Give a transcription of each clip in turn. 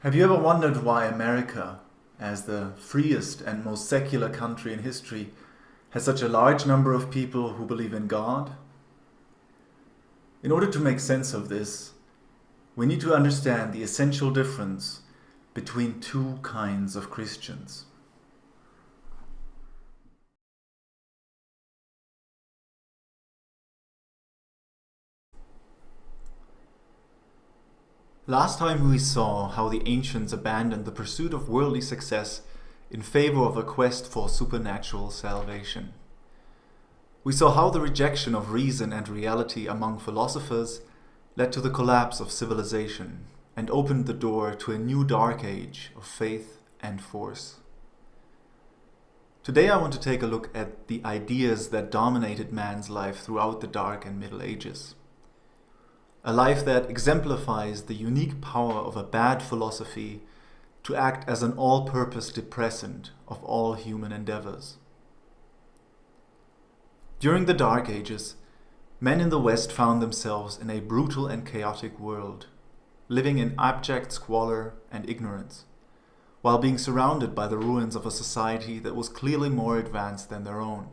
Have you ever wondered why America, as the freest and most secular country in history, has such a large number of people who believe in God? In order to make sense of this, we need to understand the essential difference between two kinds of Christians. Last time we saw how the ancients abandoned the pursuit of worldly success in favor of a quest for supernatural salvation. We saw how the rejection of reason and reality among philosophers led to the collapse of civilization and opened the door to a new dark age of faith and force. Today I want to take a look at the ideas that dominated man's life throughout the Dark and Middle Ages. A life that exemplifies the unique power of a bad philosophy to act as an all-purpose depressant of all human endeavors. During the Dark Ages, men in the West found themselves in a brutal and chaotic world, living in abject squalor and ignorance, while being surrounded by the ruins of a society that was clearly more advanced than their own.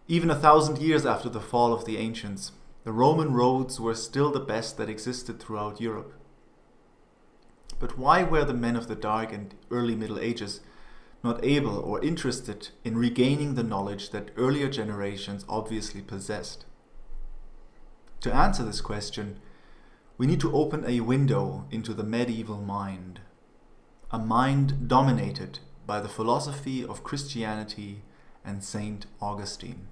Even 1,000 years after the fall of the ancients, the Roman roads were still the best that existed throughout Europe. But why were the men of the Dark and early Middle Ages not able or interested in regaining the knowledge that earlier generations obviously possessed? To answer this question, we need to open a window into the medieval mind, a mind dominated by the philosophy of Christianity and Saint Augustine.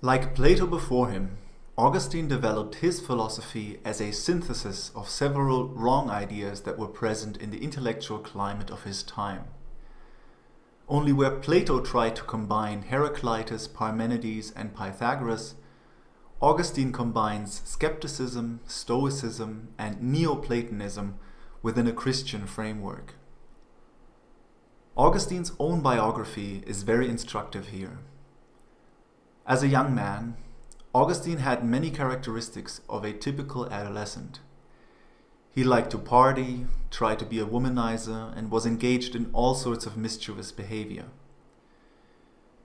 Like Plato before him, Augustine developed his philosophy as a synthesis of several wrong ideas that were present in the intellectual climate of his time. Only where Plato tried to combine Heraclitus, Parmenides, and Pythagoras, Augustine combines skepticism, stoicism, and Neoplatonism within a Christian framework. Augustine's own biography is very instructive here. As a young man, Augustine had many characteristics of a typical adolescent. He liked to party, tried to be a womanizer, and was engaged in all sorts of mischievous behavior.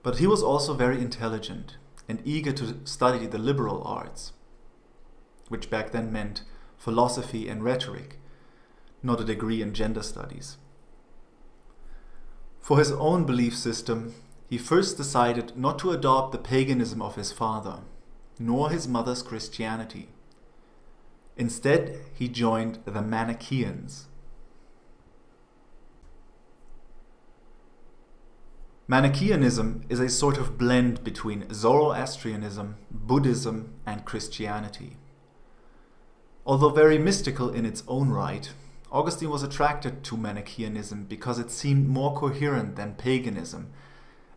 But he was also very intelligent and eager to study the liberal arts, which back then meant philosophy and rhetoric, not a degree in gender studies. For his own belief system, he first decided not to adopt the paganism of his father, nor his mother's Christianity. Instead, he joined the Manichaeans. Manichaeanism is a sort of blend between Zoroastrianism, Buddhism, and Christianity. Although very mystical in its own right, Augustine was attracted to Manichaeanism because it seemed more coherent than paganism,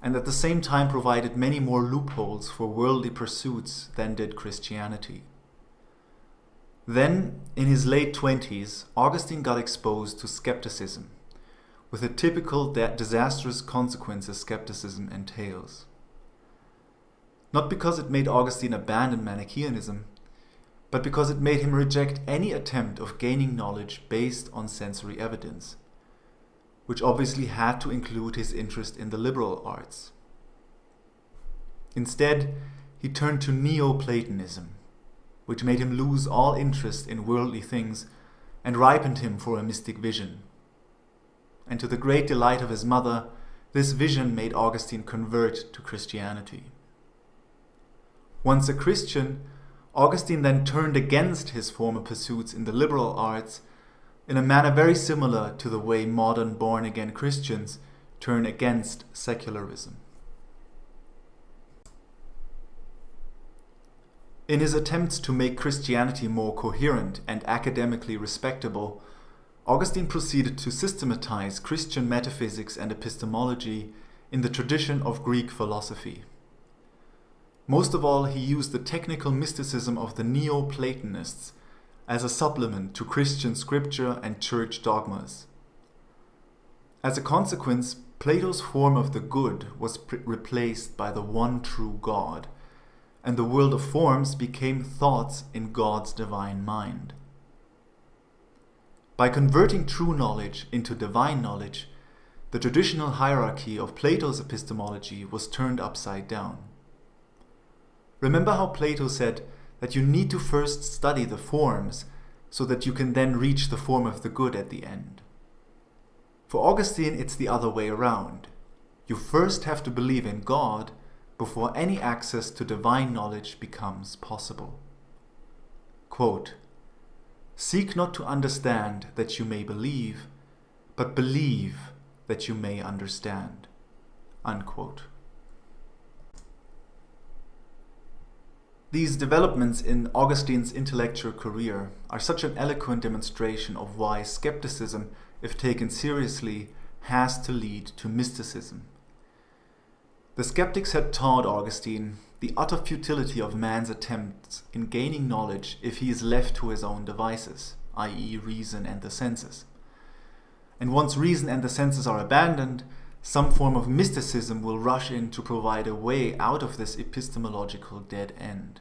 and at the same time provided many more loopholes for worldly pursuits than did Christianity. Then, in his late 20s, Augustine got exposed to skepticism, with the typical disastrous consequences skepticism entails. Not because it made Augustine abandon Manichaeanism, but because it made him reject any attempt of gaining knowledge based on sensory evidence, which obviously had to include his interest in the liberal arts. Instead, he turned to Neoplatonism, which made him lose all interest in worldly things and ripened him for a mystic vision. And to the great delight of his mother, this vision made Augustine convert to Christianity. Once a Christian, Augustine then turned against his former pursuits in the liberal arts in a manner very similar to the way modern born-again Christians turn against secularism. In his attempts to make Christianity more coherent and academically respectable, Augustine proceeded to systematize Christian metaphysics and epistemology in the tradition of Greek philosophy. Most of all, he used the technical mysticism of the Neoplatonists as a supplement to Christian scripture and church dogmas. As a consequence, Plato's form of the good was replaced by the one true God, and the world of forms became thoughts in God's divine mind. By converting true knowledge into divine knowledge, the traditional hierarchy of Plato's epistemology was turned upside down. Remember how Plato said that you need to first study the forms so that you can then reach the form of the good at the end. For Augustine, it's the other way around. You first have to believe in God before any access to divine knowledge becomes possible. Quote, "Seek not to understand that you may believe, but believe that you may understand." Unquote. These developments in Augustine's intellectual career are such an eloquent demonstration of why skepticism, if taken seriously, has to lead to mysticism. The skeptics had taught Augustine the utter futility of man's attempts in gaining knowledge if he is left to his own devices, i.e. reason and the senses. And once reason and the senses are abandoned, some form of mysticism will rush in to provide a way out of this epistemological dead end.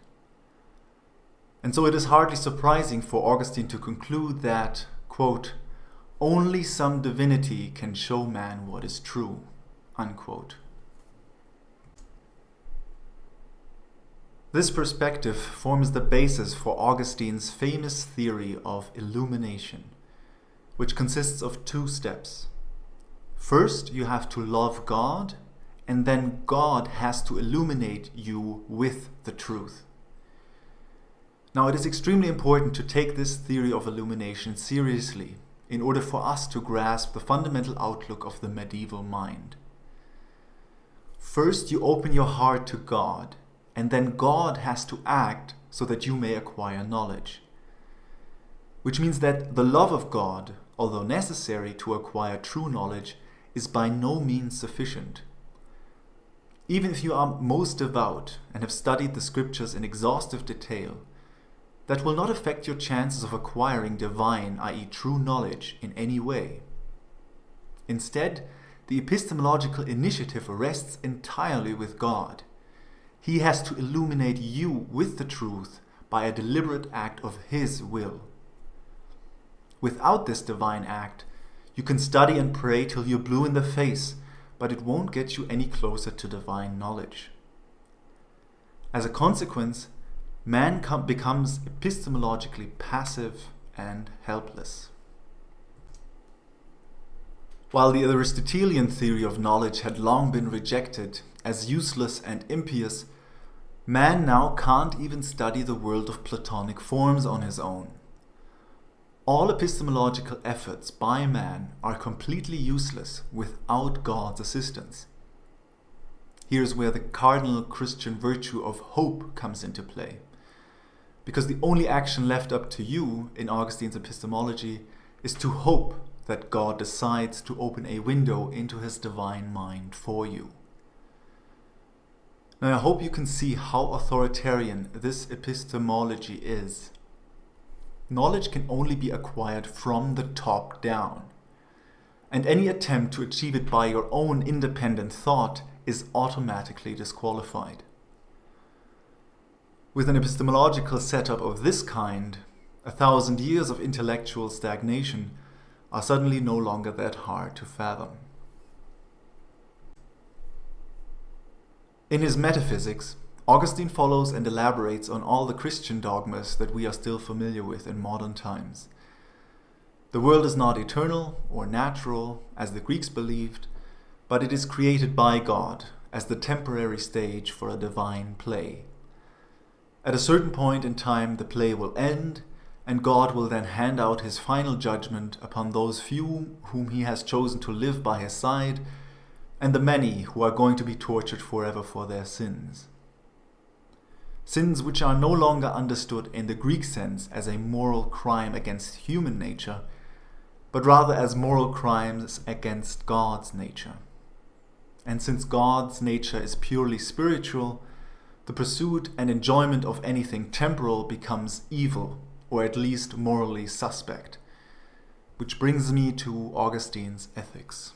And so it is hardly surprising for Augustine to conclude that, quote, "Only some divinity can show man what is true," unquote. This perspective forms the basis for Augustine's famous theory of illumination, which consists of two steps. First, you have to love God, and then God has to illuminate you with the truth. Now, it is extremely important to take this theory of illumination seriously in order for us to grasp the fundamental outlook of the medieval mind. First, you open your heart to God, and then God has to act so that you may acquire knowledge. Which means that the love of God, although necessary to acquire true knowledge, is by no means sufficient. Even if you are most devout and have studied the scriptures in exhaustive detail, that will not affect your chances of acquiring divine, i.e. true knowledge, in any way. Instead, the epistemological initiative rests entirely with God. He has to illuminate you with the truth by a deliberate act of His will. Without this divine act, you can study and pray till you're blue in the face, but it won't get you any closer to divine knowledge. As a consequence, man becomes epistemologically passive and helpless. While the Aristotelian theory of knowledge had long been rejected as useless and impious, man now can't even study the world of Platonic forms on his own. All epistemological efforts by man are completely useless without God's assistance. Here's where the cardinal Christian virtue of hope comes into play. Because the only action left up to you in Augustine's epistemology is to hope that God decides to open a window into His divine mind for you. Now I hope you can see how authoritarian this epistemology is. Knowledge can only be acquired from the top down, and any attempt to achieve it by your own independent thought is automatically disqualified. With an epistemological setup of this kind, 1,000 years of intellectual stagnation are suddenly no longer that hard to fathom. In his Metaphysics, Augustine follows and elaborates on all the Christian dogmas that we are still familiar with in modern times. The world is not eternal or natural, as the Greeks believed, but it is created by God as the temporary stage for a divine play. At a certain point in time, the play will end, and God will then hand out His final judgment upon those few whom He has chosen to live by His side, and the many who are going to be tortured forever for their sins. Sins which are no longer understood in the Greek sense as a moral crime against human nature, but rather as moral crimes against God's nature. And since God's nature is purely spiritual, the pursuit and enjoyment of anything temporal becomes evil, or at least morally suspect. Which brings me to Augustine's Ethics.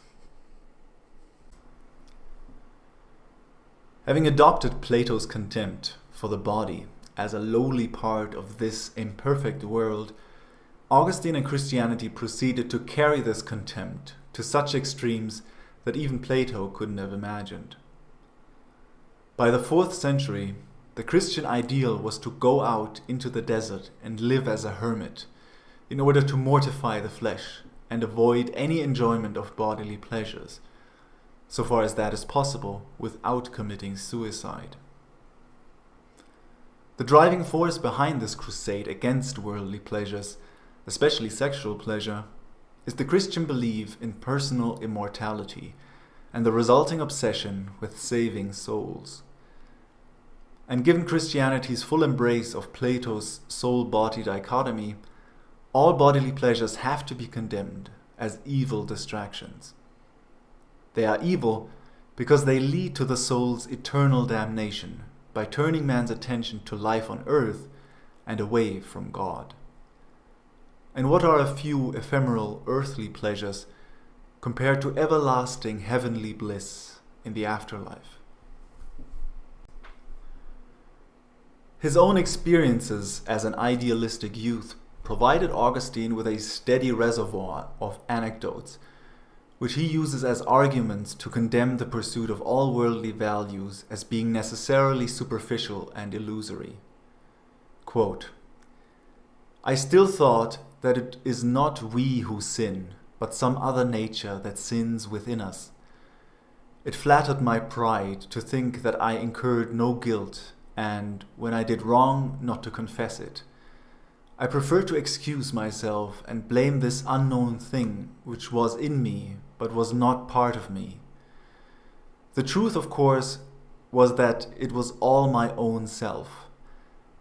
Having adopted Plato's contempt for the body as a lowly part of this imperfect world, Augustine and Christianity proceeded to carry this contempt to such extremes that even Plato couldn't have imagined. By the 4th century, the Christian ideal was to go out into the desert and live as a hermit in order to mortify the flesh and avoid any enjoyment of bodily pleasures, so far as that is possible without committing suicide. The driving force behind this crusade against worldly pleasures, especially sexual pleasure, is the Christian belief in personal immortality and the resulting obsession with saving souls. And given Christianity's full embrace of Plato's soul-body dichotomy, all bodily pleasures have to be condemned as evil distractions. They are evil because they lead to the soul's eternal damnation by turning man's attention to life on earth and away from God. And what are a few ephemeral earthly pleasures compared to everlasting heavenly bliss in the afterlife? His own experiences as an idealistic youth provided Augustine with a steady reservoir of anecdotes, which he uses as arguments to condemn the pursuit of all worldly values as being necessarily superficial and illusory. Quote, "I still thought that it is not we who sin, but some other nature that sins within us. It flattered my pride to think that I incurred no guilt, and, when I did wrong, not to confess it. I prefer to excuse myself and blame this unknown thing which was in me but was not part of me. The truth, of course, was that it was all my own self,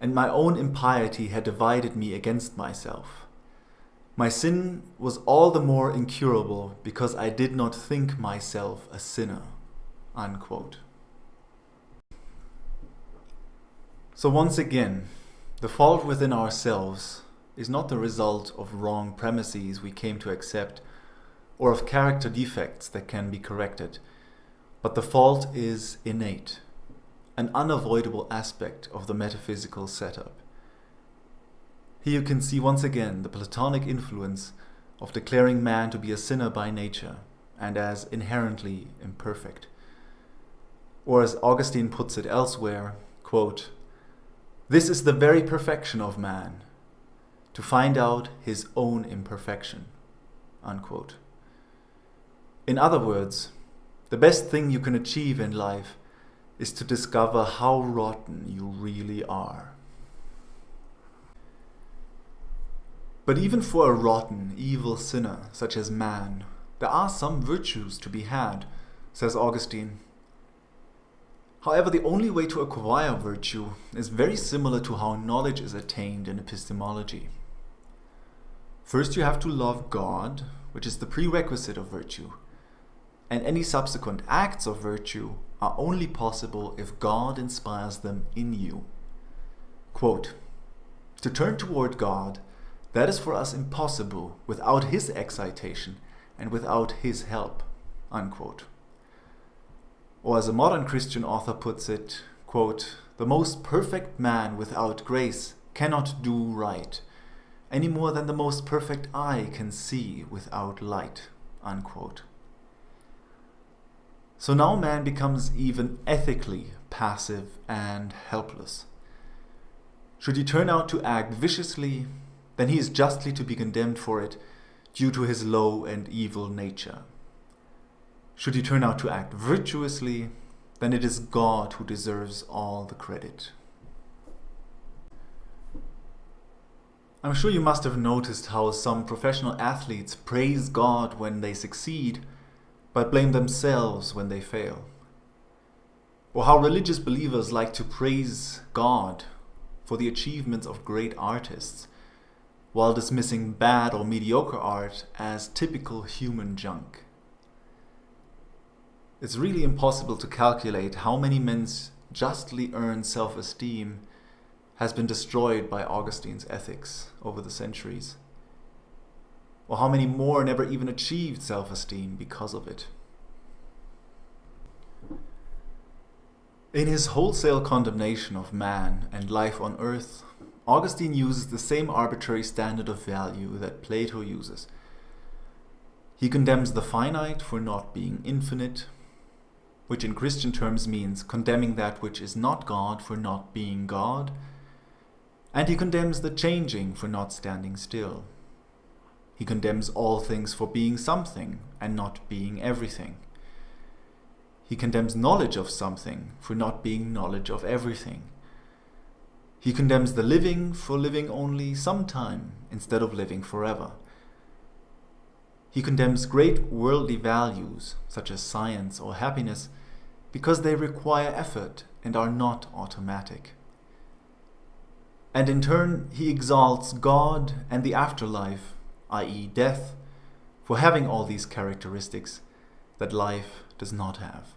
and my own impiety had divided me against myself. My sin was all the more incurable because I did not think myself a sinner." Unquote. So once again, the fault within ourselves is not the result of wrong premises we came to accept or of character defects that can be corrected, but the fault is innate, an unavoidable aspect of the metaphysical setup. Here you can see once again the Platonic influence of declaring man to be a sinner by nature and as inherently imperfect. Or as Augustine puts it elsewhere, quote, "This is the very perfection of man, to find out his own imperfection." Unquote. In other words, the best thing you can achieve in life is to discover how rotten you really are. But even for a rotten, evil sinner such as man, there are some virtues to be had, says Augustine. However, the only way to acquire virtue is very similar to how knowledge is attained in epistemology. First, you have to love God, which is the prerequisite of virtue, and any subsequent acts of virtue are only possible if God inspires them in you. Quote, "To turn toward God, that is for us impossible without His excitation and without His help." Unquote. Or as a modern Christian author puts it, quote, "The most perfect man without grace cannot do right, any more than the most perfect eye can see without light." Unquote. So now man becomes even ethically passive and helpless. Should he turn out to act viciously, then he is justly to be condemned for it due to his low and evil nature. Should he turn out to act virtuously, then it is God who deserves all the credit. I'm sure you must have noticed how some professional athletes praise God when they succeed, but blame themselves when they fail. Or how religious believers like to praise God for the achievements of great artists, while dismissing bad or mediocre art as typical human junk. It's really impossible to calculate how many men's justly earned self-esteem has been destroyed by Augustine's ethics over the centuries, or how many more never even achieved self-esteem because of it. In his wholesale condemnation of man and life on earth, Augustine uses the same arbitrary standard of value that Plato uses. He condemns the finite for not being infinite, which in Christian terms means condemning that which is not God for not being God, and he condemns the changing for not standing still. He condemns all things for being something and not being everything. He condemns knowledge of something for not being knowledge of everything. He condemns the living for living only sometime instead of living forever. He condemns great worldly values, such as science or happiness, because they require effort and are not automatic. And in turn, he exalts God and the afterlife, i.e. death, for having all these characteristics that life does not have.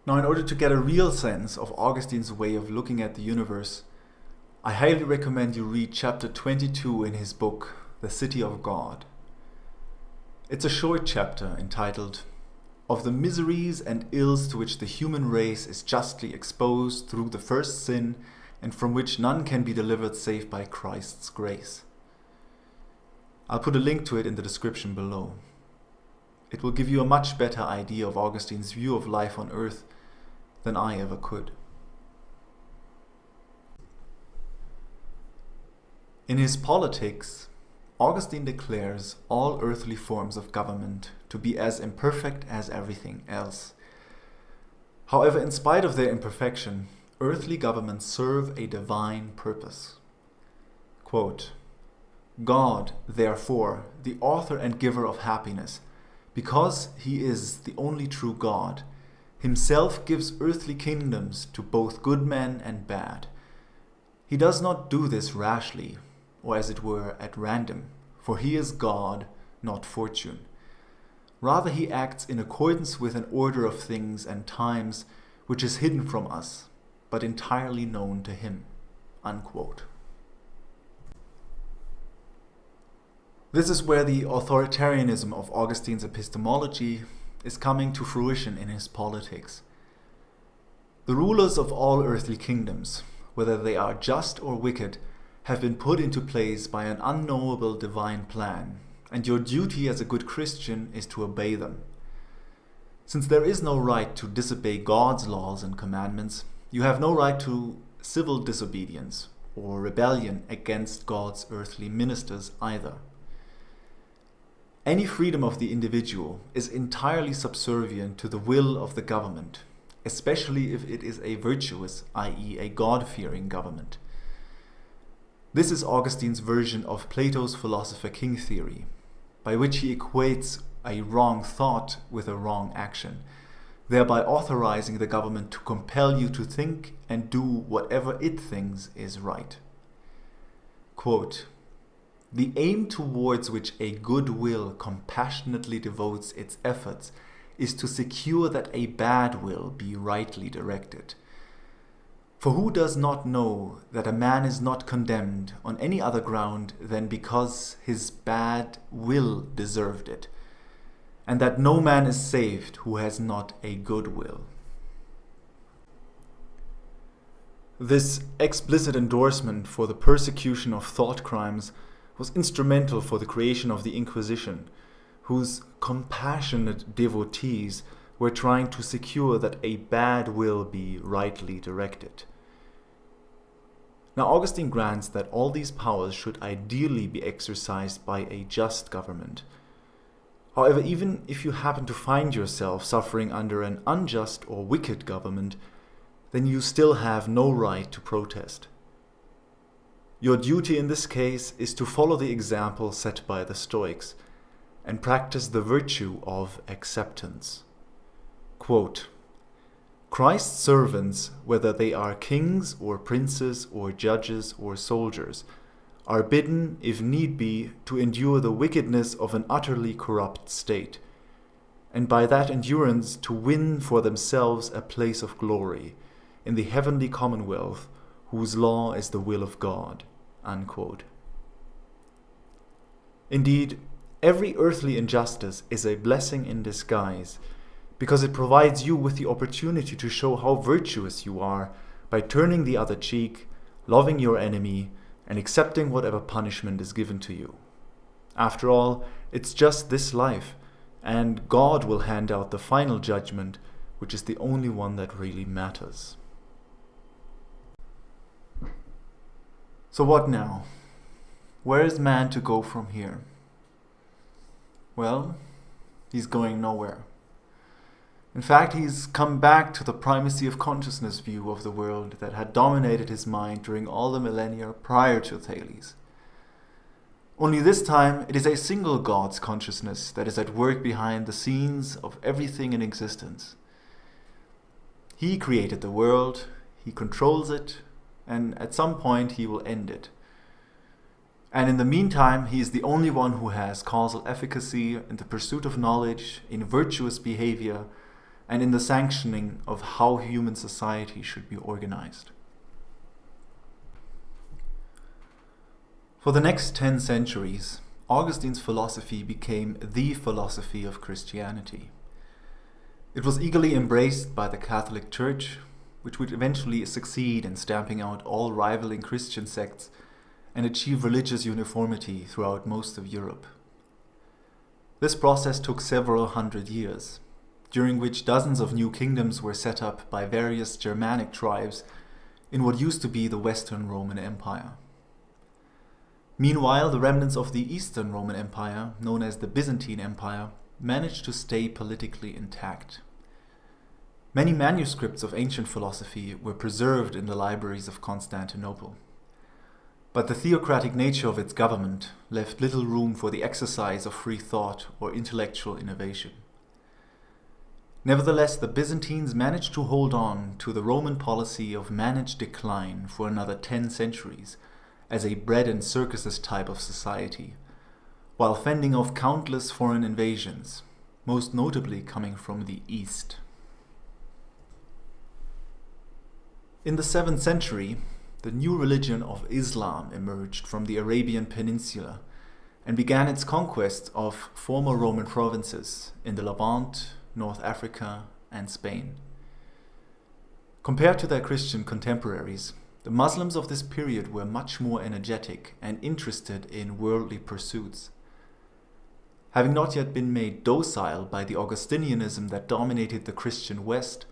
Now, in order to get a real sense of Augustine's way of looking at the universe, I highly recommend you read chapter 22 in his book, The City of God. It's a short chapter entitled, "Of the miseries and ills to which the human race is justly exposed through the first sin, and from which none can be delivered save by Christ's grace." I'll put a link to it in the description below. It will give you a much better idea of Augustine's view of life on earth than I ever could. In his Politics, Augustine declares all earthly forms of government to be as imperfect as everything else. However, in spite of their imperfection, earthly governments serve a divine purpose. Quote, "God, therefore, the author and giver of happiness, because he is the only true God, himself gives earthly kingdoms to both good men and bad. He does not do this rashly, or as it were at random, for he is God, not fortune. Rather he acts in accordance with an order of things and times which is hidden from us, but entirely known to him." Unquote. This is where the authoritarianism of Augustine's epistemology is coming to fruition in his Politics. The rulers of all earthly kingdoms, whether they are just or wicked, have been put into place by an unknowable divine plan, and your duty as a good Christian is to obey them. Since there is no right to disobey God's laws and commandments, you have no right to civil disobedience or rebellion against God's earthly ministers either. Any freedom of the individual is entirely subservient to the will of the government, especially if it is a virtuous, i.e. a God-fearing government. This is Augustine's version of Plato's philosopher-king theory, by which he equates a wrong thought with a wrong action, thereby authorizing the government to compel you to think and do whatever it thinks is right. Quote, "The aim towards which a good will compassionately devotes its efforts is to secure that a bad will be rightly directed. For who does not know that a man is not condemned on any other ground than because his bad will deserved it, and that no man is saved who has not a good will?" This explicit endorsement for the persecution of thought crimes was instrumental for the creation of the Inquisition, whose compassionate devotees were trying to secure that a bad will be rightly directed. Now, Augustine grants that all these powers should ideally be exercised by a just government. However, even if you happen to find yourself suffering under an unjust or wicked government, then you still have no right to protest. Your duty in this case is to follow the example set by the Stoics and practice the virtue of acceptance. Quote, "Christ's servants, whether they are kings or princes or judges or soldiers, are bidden, if need be, to endure the wickedness of an utterly corrupt state, and by that endurance to win for themselves a place of glory in the heavenly commonwealth whose law is the will of God." Unquote. Indeed, every earthly injustice is a blessing in disguise, because it provides you with the opportunity to show how virtuous you are by turning the other cheek, loving your enemy, and accepting whatever punishment is given to you. After all, it's just this life, and God will hand out the final judgment, which is the only one that really matters. So what now? Where is man to go from here? Well, he's going nowhere. In fact, he's come back to the primacy of consciousness view of the world that had dominated his mind during all the millennia prior to Thales. Only this time, it is a single God's consciousness that is at work behind the scenes of everything in existence. He created the world, he controls it, and at some point he will end it. And in the meantime, he is the only one who has causal efficacy in the pursuit of knowledge, in virtuous behavior, and in the sanctioning of how human society should be organized. For the next 10 centuries, Augustine's philosophy became the philosophy of Christianity. It was eagerly embraced by the Catholic Church, which would eventually succeed in stamping out all rivaling Christian sects and achieve religious uniformity throughout most of Europe. This process took several hundred years, during which dozens of new kingdoms were set up by various Germanic tribes in what used to be the Western Roman Empire. Meanwhile, the remnants of the Eastern Roman Empire, known as the Byzantine Empire, managed to stay politically intact. Many manuscripts of ancient philosophy were preserved in the libraries of Constantinople. But the theocratic nature of its government left little room for the exercise of free thought or intellectual innovation. Nevertheless, the Byzantines managed to hold on to the Roman policy of managed decline for another 10 centuries as a bread and circuses type of society, while fending off countless foreign invasions, most notably coming from the East. In the 7th century, the new religion of Islam emerged from the Arabian Peninsula and began its conquest of former Roman provinces in the Levant, North Africa, and Spain. Compared to their Christian contemporaries, the Muslims of this period were much more energetic and interested in worldly pursuits. Having not yet been made docile by the Augustinianism that dominated the Christian West,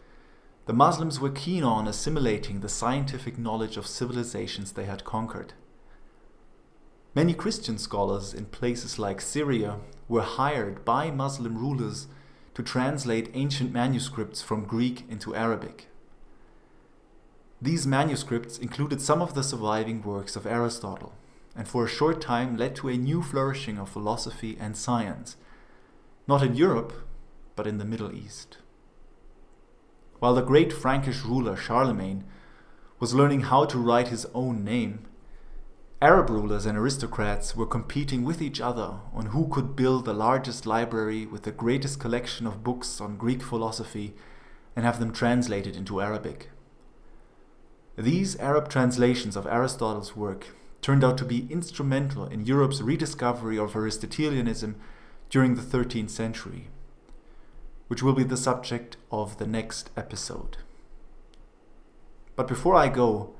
the Muslims were keen on assimilating the scientific knowledge of civilizations they had conquered. Many Christian scholars in places like Syria were hired by Muslim rulers to translate ancient manuscripts from Greek into Arabic. These manuscripts included some of the surviving works of Aristotle, and for a short time led to a new flourishing of philosophy and science, not in Europe, but in the Middle East. While the great Frankish ruler Charlemagne was learning how to write his own name, Arab rulers and aristocrats were competing with each other on who could build the largest library with the greatest collection of books on Greek philosophy and have them translated into Arabic. These Arab translations of Aristotle's work turned out to be instrumental in Europe's rediscovery of Aristotelianism during the 13th century, which will be the subject of the next episode. But before I go,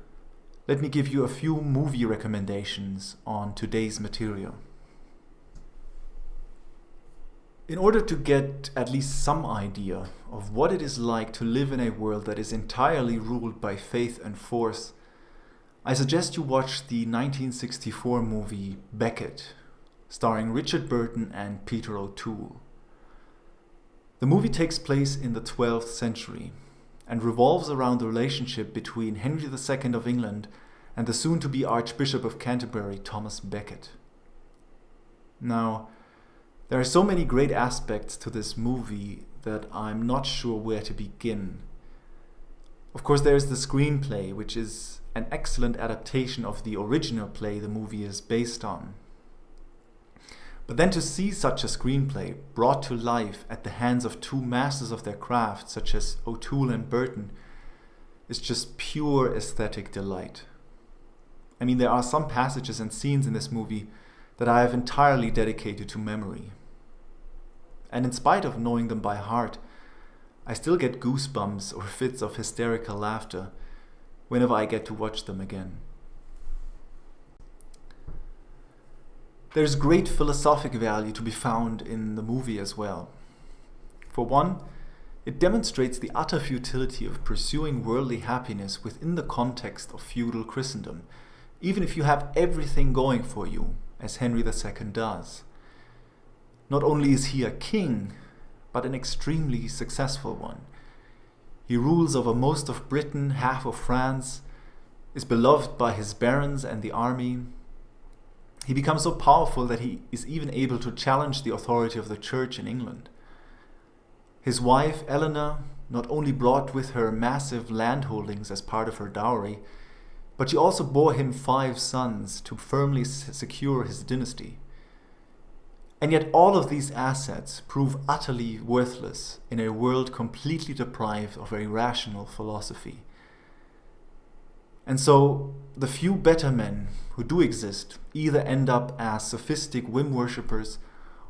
let me give you a few movie recommendations on today's material. In order to get at least some idea of what it is like to live in a world that is entirely ruled by faith and force, I suggest you watch the 1964 movie Beckett, starring Richard Burton and Peter O'Toole. The movie takes place in the 12th century and revolves around the relationship between Henry II of England and the soon-to-be Archbishop of Canterbury, Thomas Becket. Now, there are so many great aspects to this movie that I'm not sure where to begin. Of course, there's the screenplay, which is an excellent adaptation of the original play the movie is based on. But then to see such a screenplay brought to life at the hands of two masters of their craft, such as O'Toole and Burton, is just pure aesthetic delight. I mean, there are some passages and scenes in this movie that I have entirely dedicated to memory. And in spite of knowing them by heart, I still get goosebumps or fits of hysterical laughter whenever I get to watch them again. There's great philosophic value to be found in the movie as well. For one, it demonstrates the utter futility of pursuing worldly happiness within the context of feudal Christendom, even if you have everything going for you, as Henry II does. Not only is he a king, but an extremely successful one. He rules over most of Britain, half of France, is beloved by his barons and the army. He becomes so powerful that he is even able to challenge the authority of the church in England. His wife, Eleanor, not only brought with her massive landholdings as part of her dowry, but she also bore him 5 sons to firmly secure his dynasty. And yet all of these assets prove utterly worthless in a world completely deprived of a rational philosophy. And so the few better men who do exist either end up as sophistic whim worshippers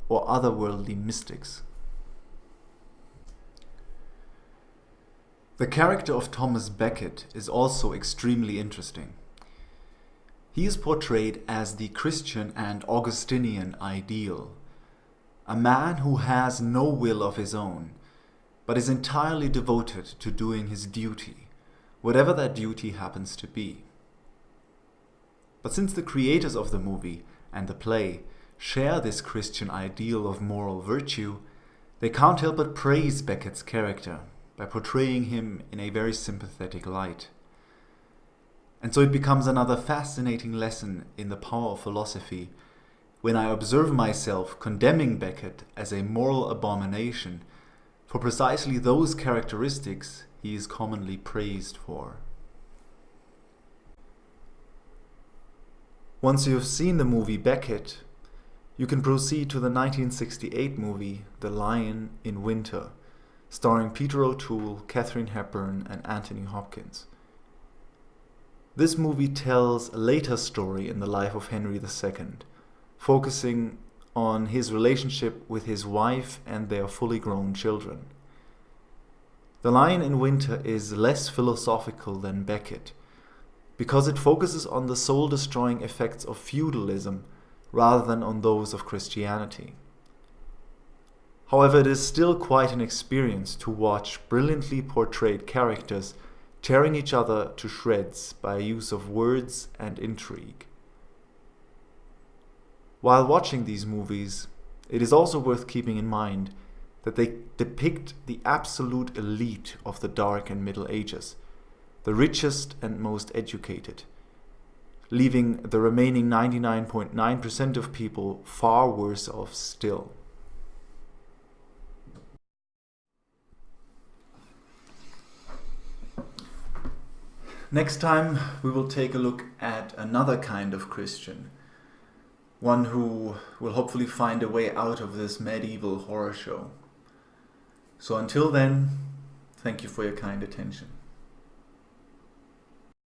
or otherworldly mystics. The character of Thomas Becket is also extremely interesting. He is portrayed as the Christian and Augustinian ideal, a man who has no will of his own, but is entirely devoted to doing his duty, whatever that duty happens to be. But since the creators of the movie and the play share this Christian ideal of moral virtue, they can't help but praise Becket's character by portraying him in a very sympathetic light. And so it becomes another fascinating lesson in the power of philosophy when I observe myself condemning Becket as a moral abomination for precisely those characteristics he is commonly praised for. Once you have seen the movie Becket, you can proceed to the 1968 movie The Lion in Winter, starring Peter O'Toole, Katharine Hepburn, and Anthony Hopkins. This movie tells a later story in the life of Henry II, focusing on his relationship with his wife and their fully grown children. The Lion in Winter is less philosophical than Becket, because it focuses on the soul-destroying effects of feudalism rather than on those of Christianity. However, it is still quite an experience to watch brilliantly portrayed characters tearing each other to shreds by use of words and intrigue. While watching these movies, it is also worth keeping in mind that they depict the absolute elite of the Dark and Middle Ages, the richest and most educated, leaving the remaining 99.9% of people far worse off still. Next time we will take a look at another kind of Christian, one who will hopefully find a way out of this medieval horror show. So until then, thank you for your kind attention.